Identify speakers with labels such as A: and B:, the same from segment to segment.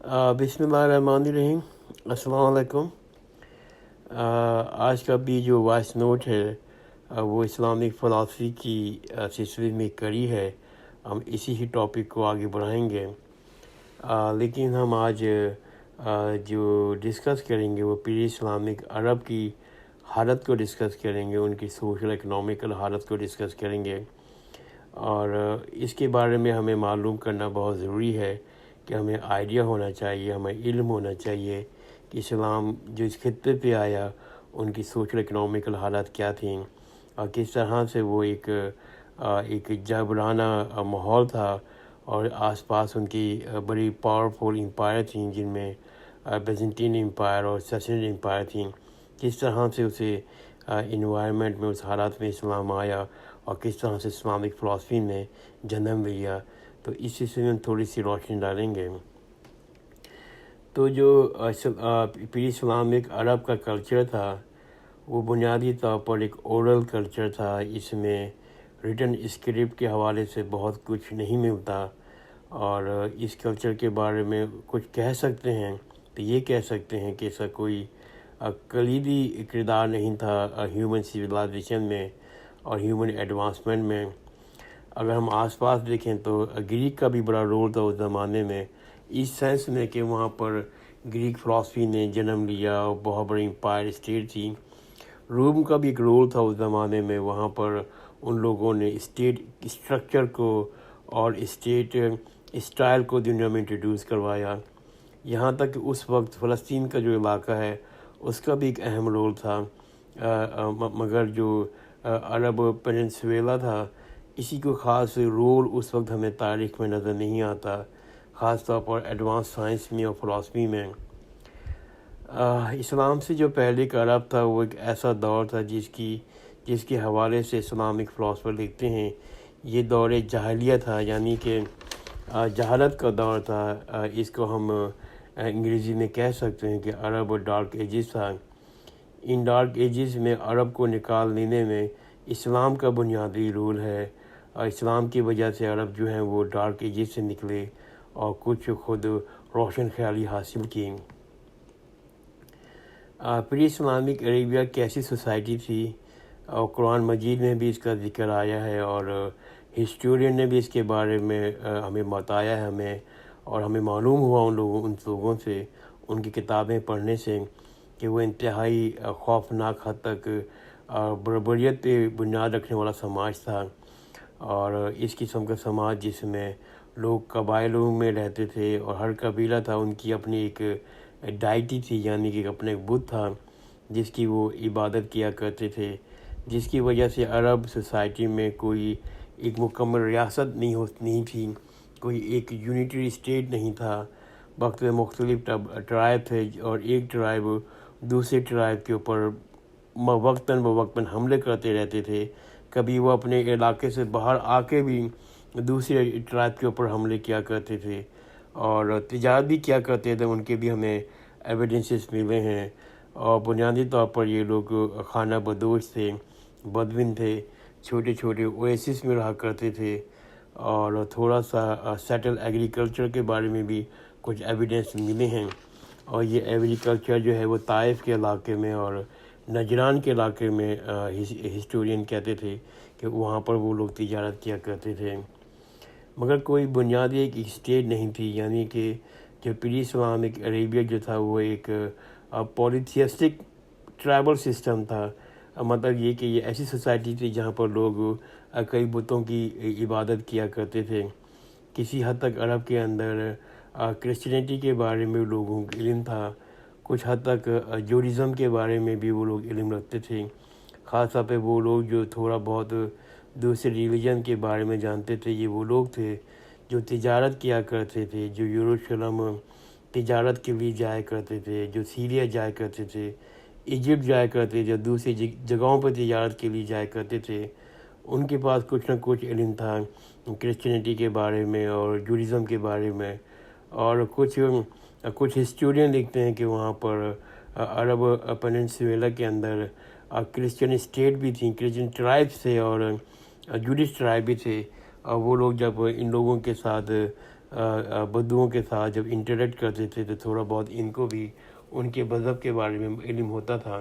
A: بسم اللہ الرحمن الرحیم۔ السلام علیکم۔ آج کا بھی جو وائس نوٹ ہے وہ اسلامک فلاسفی کی سلسلے میں کڑی ہے۔ ہم اسی ہی ٹاپک کو آگے بڑھائیں گے، لیکن ہم آج جو ڈسکس کریں گے وہ پری اسلامک عرب کی حالت کو ڈسکس کریں گے، ان کی سوشل اکنامیکل حالت کو ڈسکس کریں گے، اور اس کے بارے میں ہمیں معلوم کرنا بہت ضروری ہے کہ ہمیں آئیڈیا ہونا چاہیے، ہمیں علم ہونا چاہیے کہ اسلام جو اس خطے پہ آیا ان کی سوشل اکنامیکل حالات کیا تھیں، اور کس طرح سے وہ ایک جبرانہ ماحول تھا، اور آس پاس ان کی بڑی پاورفل امپائر تھیں، جن میں بیزنٹین امپائر اور سیسنین امپائر تھیں۔ کس طرح سے اسے انوائرمنٹ میں، اس حالات میں اسلام آیا، اور کس طرح سے اسلامک فلاسفی نے جنم لیا، تو اس سلسلے میں تھوڑی سی روشنی ڈالیں گے۔ تو جو پری اسلامک عرب کا کلچر تھا وہ بنیادی طور پر ایک اورل کلچر تھا۔ اس میں ریٹن اسکرپٹ کے حوالے سے بہت کچھ نہیں ملتا، اور اس کلچر کے بارے میں کچھ کہہ سکتے ہیں تو یہ کہہ سکتے ہیں کہ ایسا کوئی کلیدی کردار نہیں تھا ہیومن سویلائزیشن میں اور ہیومن ایڈوانسمنٹ میں۔ اگر ہم آس پاس دیکھیں تو گریک کا بھی بڑا رول تھا اس زمانے میں، اس سینس میں کہ وہاں پر گریک فلاسفی نے جنم لیا، اور بہت بڑی امپائر اسٹیٹ تھی۔ روم کا بھی ایک رول تھا اس زمانے میں، وہاں پر ان لوگوں نے اسٹیٹ اسٹرکچر کو اور اسٹیٹ اسٹائل کو دنیا میں انٹروڈیوس کروایا۔ یہاں تک کہ اس وقت فلسطین کا جو علاقہ ہے اس کا بھی ایک اہم رول تھا، مگر جو عرب پیننسویلا تھا اسی کو خاص رول اس وقت ہمیں تاریخ میں نظر نہیں آتا، خاص طور پر ایڈوانس سائنس میں اور فلاسفی میں۔ اسلام سے جو پہلے کا عرب تھا وہ ایک ایسا دور تھا جس کے حوالے سے اسلامک فلاسفر لکھتے ہیں یہ دور جاہلیہ تھا، یعنی کہ جہالت کا دور تھا۔ اس کو ہم انگریزی میں کہہ سکتے ہیں کہ عرب ڈارک ایجز تھا۔ ان ڈارک ایجز میں عرب کو نکال لینے میں اسلام کا بنیادی رول ہے، اور اسلام کی وجہ سے عرب جو ہیں وہ ڈارک ایجز سے نکلے اور کچھ خود روشن خیالی حاصل کی۔ پری اسلامک عربیہ کیسی سوسائٹی تھی، اور قرآن مجید میں بھی اس کا ذکر آیا ہے، اور ہسٹورین نے بھی اس کے بارے میں ہمیں بتایا ہے اور ہمیں معلوم ہوا ان لوگوں سے، ان کی کتابیں پڑھنے سے، کہ وہ انتہائی خوفناک حد تک بربریت پہ بنیاد رکھنے والا سماج تھا، اور اس قسم کا سماج جس میں لوگ قبائلوں میں رہتے تھے، اور ہر قبیلہ تھا ان کی اپنی ایک ڈائٹی تھی، یعنی کہ اپنا ایک بت تھا جس کی وہ عبادت کیا کرتے تھے، جس کی وجہ سے عرب سوسائٹی میں کوئی ایک مکمل ریاست نہیں تھی، کوئی ایک یونیٹری اسٹیٹ نہیں تھا۔ وقت میں مختلف ٹرائب تھے، اور ایک ٹرائب دوسرے ٹرائب کے اوپر وقتاً بوقتاً حملے کرتے رہتے تھے۔ کبھی وہ اپنے علاقے سے باہر آ کے بھی دوسرے ٹرائب کے اوپر حملے کیا کرتے تھے، اور تجارت بھی کیا کرتے تھے، ان کے بھی ہمیں ایویڈنسز ملے ہیں۔ اور بنیادی طور پر یہ لوگ خانہ بدوش تھے، بدوین تھے، چھوٹے چھوٹے اویسس میں رہا کرتے تھے، اور تھوڑا سا سیٹل ایگریکلچر کے بارے میں بھی کچھ ایویڈنس ملے ہیں، اور یہ ایگریکلچر جو ہے وہ طائف کے علاقے میں اور نجران کے علاقے میں ہسٹورین کہتے تھے کہ وہاں پر وہ لوگ تجارت کیا کرتے تھے، مگر کوئی بنیادی ایک اسٹیٹ نہیں تھی۔ یعنی کہ جو پری اسلامک عربیہ جو تھا وہ ایک پولیتھیسٹک ٹرائبل سسٹم تھا، مطلب یہ کہ یہ ایسی سوسائٹی تھی جہاں پر لوگ کئی بتوں کی عبادت کیا کرتے تھے۔ کسی حد تک عرب کے اندر کرسچینٹی کے بارے میں لوگوں کو علم تھا، کچھ حد تک جوڈازم کے بارے میں بھی وہ لوگ علم رکھتے تھے، خاص طور پہ وہ لوگ جو تھوڑا بہت دوسرے ریلیجن کے بارے میں جانتے تھے، یہ وہ لوگ تھے جو تجارت کیا کرتے تھے، جو یروشلم تجارت کے لیے جایا کرتے تھے، جو سیریا جایا کرتے تھے، ایجپٹ جایا کرتے تھے، جو دوسری جگہوں پر تجارت کے لیے جایا کرتے تھے۔ ان کے پاس کچھ نہ کچھ علم تھا کرسچینٹی کے بارے میں اور جوڈازم کے بارے میں، اور کچھ ہسٹورین لکھتے ہیں کہ وہاں پر عرب پیننسویلا کے اندر کرسچن اسٹیٹ بھی تھیں، کرسچن ٹرائبس تھے اور جوڈش ٹرائب بھی تھے، اور وہ لوگ جب ان لوگوں کے ساتھ بدوؤں کے ساتھ جب انٹریکٹ کرتے تھے تو تھوڑا بہت ان کو بھی ان کے مذہب کے بارے میں علم ہوتا تھا.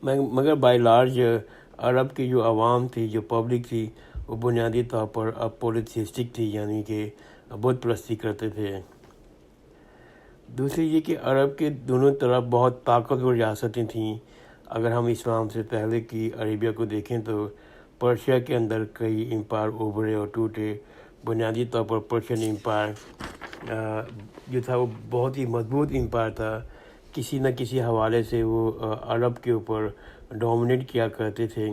A: مگر بائی لارج عرب کی جو عوام تھی، جو پبلک تھی، وہ بنیادی طور پر پولیتھیسٹک تھی، یعنی کہ بت پرستی کرتے تھے. دوسری یہ کہ عرب کے دونوں طرف بہت طاقتور ریاستیں تھیں. اگر ہم اسلام سے پہلے کی عربیہ کو دیکھیں تو پرشیا کے اندر کئی امپائر ابھرے اور ٹوٹے. بنیادی طور پر پرشین امپائر جو تھا وہ بہت ہی مضبوط امپائر تھا. کسی نہ کسی حوالے سے وہ عرب کے اوپر ڈومینیٹ کیا کرتے تھے.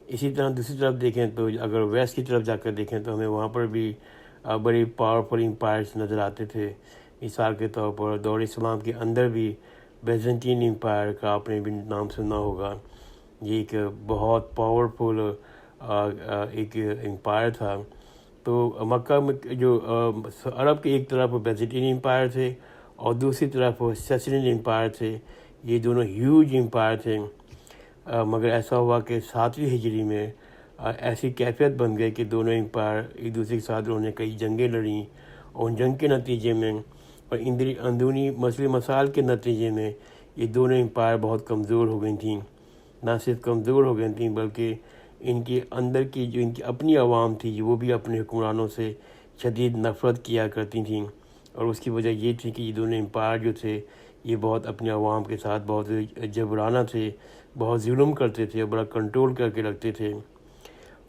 A: اسی طرح دوسری طرف دیکھیں تو اگر ویسٹ کی طرف جا کر دیکھیں تو ہمیں وہاں پر بھی بڑی پاورفل امپائرس نظر آتے تھے. مثال کے طور پر دور اسلام کے اندر بھی بیزنٹین امپائر کا آپ نے بھی نام سنا ہوگا. یہ ایک بہت پاورفل ایک امپائر تھا. تو مکہ میں جو عرب کے ایک طرف بیزنٹین امپائر تھے اور دوسری طرف سیسنین امپائر تھے. یہ دونوں ہیوج امپائر تھے. مگر ایسا ہوا کہ 7ویں ہجری میں ایسی کیفیت بن گئی کہ دونوں امپائر ایک دوسرے کے ساتھ انہوں نے کئی جنگیں لڑیں، اور ان جنگ کے نتیجے میں اور اندرونی مسئلے مسائل کے نتیجے میں یہ دونوں امپائر بہت کمزور ہو گئی تھیں. نہ صرف کمزور ہو گئی تھیں بلکہ ان کے اندر کی جو ان کی اپنی عوام تھی وہ بھی اپنے حکمرانوں سے شدید نفرت کیا کرتی تھیں. اور اس کی وجہ یہ تھی کہ یہ دونوں امپائر جو تھے یہ بہت اپنے عوام کے ساتھ بہت جبرانہ تھے، بہت ظلم کرتے تھے اور بڑا کنٹرول کر کے رکھتے تھے.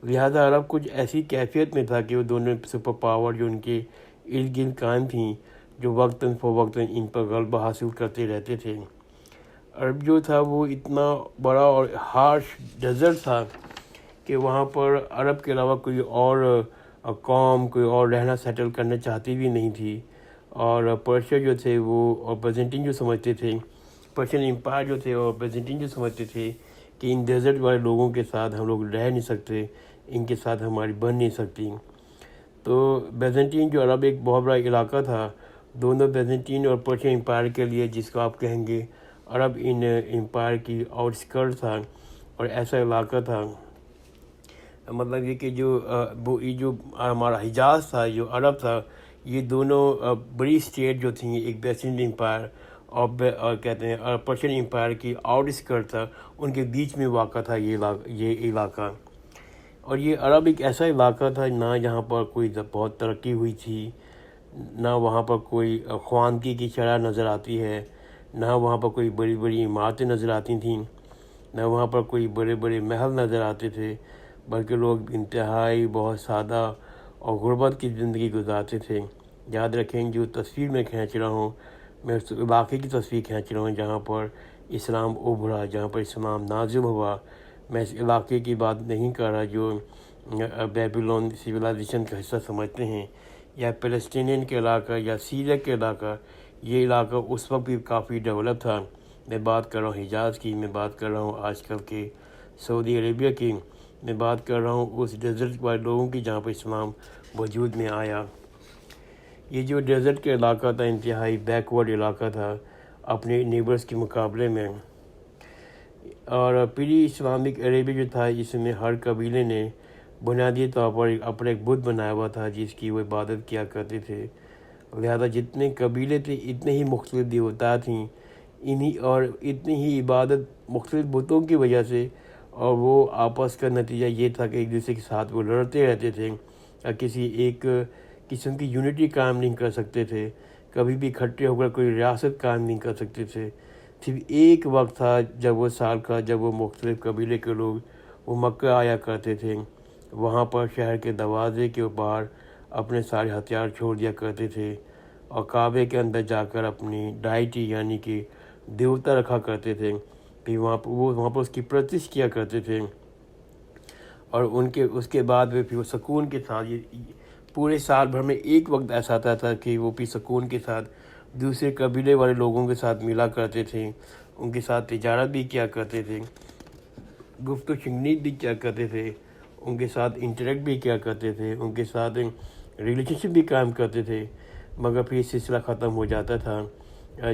A: لہذا عرب کچھ ایسی کیفیت میں تھا کہ وہ دونوں سپر پاور جو ان کے ارد گرد قائم تھیں، جو وقتاً فوقتاً ان پر غلبہ حاصل کرتے رہتے تھے. عرب جو تھا وہ اتنا بڑا اور ہارش ڈیزرٹ تھا کہ وہاں پر عرب کے علاوہ کوئی اور قوم کوئی اور رہنا سیٹل کرنا چاہتی بھی نہیں تھی. اور پرشیا جو تھے وہ اور بیزنٹین جو سمجھتے تھے، پرشین امپائر جو تھے اور بیزنٹین جو سمجھتے تھے کہ ان ڈیزرٹ والے لوگوں کے ساتھ ہم لوگ رہ نہیں سکتے، ان کے ساتھ ہماری بن نہیں سکتی. تو بیزنٹین جو عرب ایک بہت بڑا علاقہ تھا، دونوں بیزنٹین اور پرشین امپائر کے لیے جس کو آپ کہیں گے عرب ان امپائر کی آؤٹ اسکرٹ تھا. اور ایسا علاقہ تھا، مطلب یہ کہ جو ہمارا حجاز تھا، جو عرب تھا، یہ دونوں بڑی اسٹیٹ جو تھیں، ایک بیزنٹین امپائر اور کہتے ہیں پرشین امپائر کی آؤٹ اسکرٹ تھا، ان کے بیچ میں واقع تھا یہ علاقہ. اور یہ عرب ایک ایسا علاقہ تھا نہ جہاں پر کوئی بہت ترقی ہوئی تھی، نہ وہاں پر کوئی خواندگی کی شرح نظر آتی ہے، نہ وہاں پر کوئی بڑی بڑی عمارتیں نظر آتی تھیں، نہ وہاں پر کوئی بڑے بڑے محل نظر آتے تھے، بلکہ لوگ انتہائی بہت سادہ اور غربت کی زندگی گزارتے تھے. یاد رکھیں جو تصویر میں کھینچ رہا ہوں، میں اس علاقے کی تصویر کھینچ رہا ہوں جہاں پر اسلام ابھرا، جہاں پر اسلام نازل ہوا. میں اس علاقے کی بات نہیں کر رہا جو بیبیلون سویلائزیشن کا حصہ سمجھتے ہیں، یا پیلسٹینین کے علاقہ یا سیریا کے علاقہ. یہ علاقہ اس وقت بھی کافی ڈیولپ تھا. میں بات کر رہا ہوں حجاز کی، میں بات کر رہا ہوں آج کل کے سعودی عربیہ کی، میں بات کر رہا ہوں اس ڈیزرٹ والے لوگوں کی جہاں پر اسلام وجود میں آیا. یہ جو ڈیزرٹ کا علاقہ تھا انتہائی بیکورڈ علاقہ تھا اپنے نیبرز کے مقابلے میں. اور پری اسلامک عربی جو تھا اس میں ہر قبیلے نے بنیادی طور پر اپنا ایک بت بنایا ہوا تھا جس کی وہ عبادت کیا کرتے تھے. لہذا جتنے قبیلے تھے اتنے ہی مختلف دیوتا تھیں، اور اتنی ہی عبادت مختلف بتوں کی وجہ سے. اور وہ آپس کا نتیجہ یہ تھا کہ ایک دوسرے کے ساتھ وہ لڑتے رہتے تھے، کسی ایک قسم کی یونٹی قائم نہیں کر سکتے تھے، کبھی بھی اکٹھے ہو کر کوئی ریاست قائم نہیں کر سکتے تھے. صرف ایک وقت تھا جب وہ سال کا جب وہ مختلف قبیلے کے لوگ وہ مکہ آیا کرتے تھے. وہاں پر شہر کے دروازے کے باہر اپنے سارے ہتھیار چھوڑ دیا کرتے تھے اور کعبے کے اندر جا کر اپنی ڈائٹی یعنی کہ دیوتا رکھا کرتے تھے. پھر وہاں پر اس کی پرستش کیا کرتے تھے. اور اس کے بعد پھر وہ سکون کے ساتھ پورے سال بھر میں ایک وقت ایسا آتا تھا کہ وہ بھی سکون کے ساتھ دوسرے قبیلے والے لوگوں کے ساتھ ملا کرتے تھے، ان کے ساتھ تجارت بھی کیا کرتے تھے، گفت و شنید بھی کیا کرتے تھے، ان کے ساتھ انٹریکٹ بھی کیا کرتے تھے، ان کے ساتھ ریلیشن شپ بھی قائم کرتے تھے. مگر پھر سلسلہ ختم ہو جاتا تھا.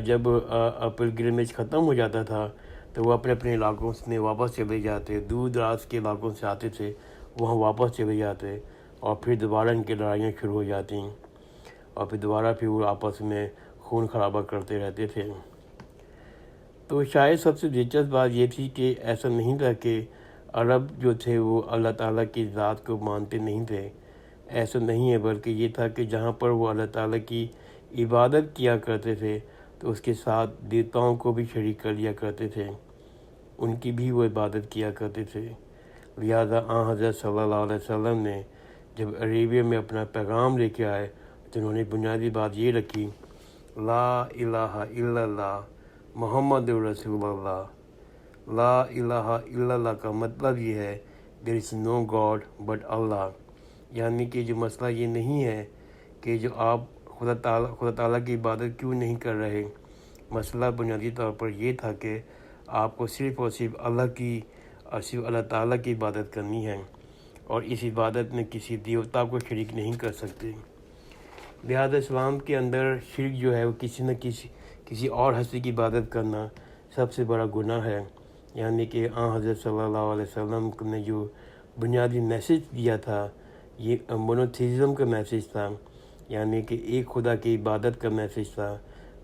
A: جب پلگرمیج ختم ہو جاتا تھا تو وہ اپنے اپنے علاقوں میں واپس چلے جاتے، دور دراز کے علاقوں سے آتے تھے، وہاں واپس چلے جاتے، اور پھر دوبارہ ان کی لڑائیاں شروع ہو جاتی. اور پھر دوبارہ پھر وہ آپس میں خون خرابہ کرتے رہتے تھے۔ تو شاید سب سے دلچسپ بات یہ تھی کہ ایسا نہیں تھا کہ عرب جو تھے وہ اللہ تعالیٰ کی ذات کو مانتے نہیں تھے، ایسا نہیں ہے، بلکہ یہ تھا کہ جہاں پر وہ اللہ تعالیٰ کی عبادت کیا کرتے تھے تو اس کے ساتھ دیوتاؤں کو بھی شریک کر لیا کرتے تھے، ان کی بھی وہ عبادت کیا کرتے تھے۔ لہٰذا حضرت صلی اللہ علیہ وسلم نے جب عربیہ میں اپنا پیغام لے کے آئے تو انہوں نے بنیادی بات یہ رکھی، لا الہ الا اللہ محمد رسول اللہ۔ لا الہ الا اللہ کا مطلب یہ ہے there is no God but اللہ، یعنی کہ جو مسئلہ یہ نہیں ہے کہ جو آپ خدا تعالیٰ کی عبادت کیوں نہیں کر رہے، مسئلہ بنیادی طور پر یہ تھا کہ آپ کو صرف اور صرف اللہ کی اور صرف اللہ تعالیٰ کی عبادت کرنی ہے، اور اس عبادت میں کسی دیوتا کو شریک نہیں کر سکتے۔ لہذا اسلام کے اندر شرک جو ہے وہ کسی نہ کسی اور ہستی کی عبادت کرنا سب سے بڑا گناہ ہے، یعنی کہ حضرت صلی اللہ علیہ وسلم نے جو بنیادی میسیج دیا تھا یہ مونوتھیزم کا میسیج تھا، یعنی کہ ایک خدا کی عبادت کا میسیج تھا۔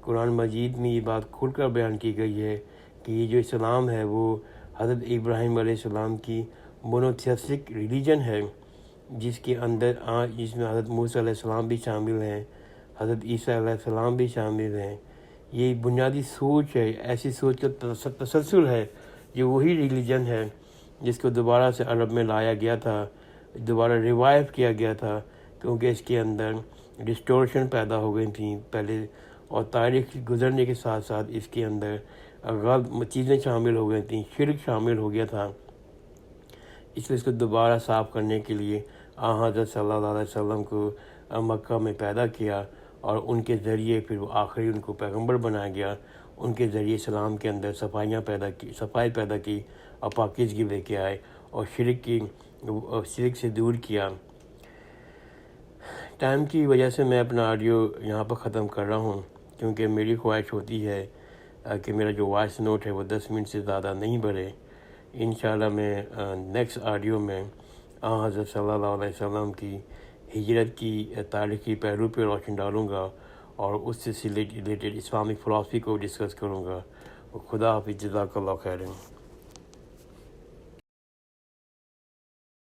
A: قرآن مجید میں یہ بات کھل کر بیان کی گئی ہے کہ یہ جو اسلام ہے وہ حضرت ابراہیم علیہ السلام کی مونوتھیسٹک ریلیجن ہے، جس میں حضرت موسیٰ علیہ السلام بھی شامل ہیں، حضرت عیسیٰ علیہ السلام بھی شامل ہیں۔ یہ بنیادی سوچ ہے، ایسی سوچ کا تسلسل ہے، جو وہی ریلیجن ہے جس کو دوبارہ سے عرب میں لایا گیا تھا، دوبارہ ریوائیو کیا گیا تھا، کیونکہ اس کے اندر ڈسٹورشن پیدا ہو گئی تھیں پہلے، اور تاریخ گزرنے کے ساتھ ساتھ اس کے اندر غلط چیزیں شامل ہو گئی تھیں، شرک شامل ہو گیا تھا، اس لیے اس کو دوبارہ صاف کرنے کے لیے حضرت صلی اللہ علیہ وسلم کو مکہ میں پیدا کیا، اور ان کے ذریعے پھر وہ آخری ان کو پیغمبر بنایا گیا، ان کے ذریعے اسلام کے اندر صفائی پیدا کی اور پاکیزگی لے کے آئے، اور شرک سے دور کیا۔ ٹائم کی وجہ سے میں اپنا آڈیو یہاں پر ختم کر رہا ہوں، کیونکہ میری خواہش ہوتی ہے کہ میرا جو وائس نوٹ ہے وہ 10 منٹ سے زیادہ نہیں بڑھے۔ انشاءاللہ میں نیکسٹ آڈیو میں حضرت صلی اللہ علیہ وسلم کی ہجرت کی تاریخی پہلو پہ روشنی ڈالوں گا، اور اس سے ریلیٹڈ اسلامک فلسفی کو ڈسکس کروں گا۔ خدا حافظ، جزاک اللہ خیرن۔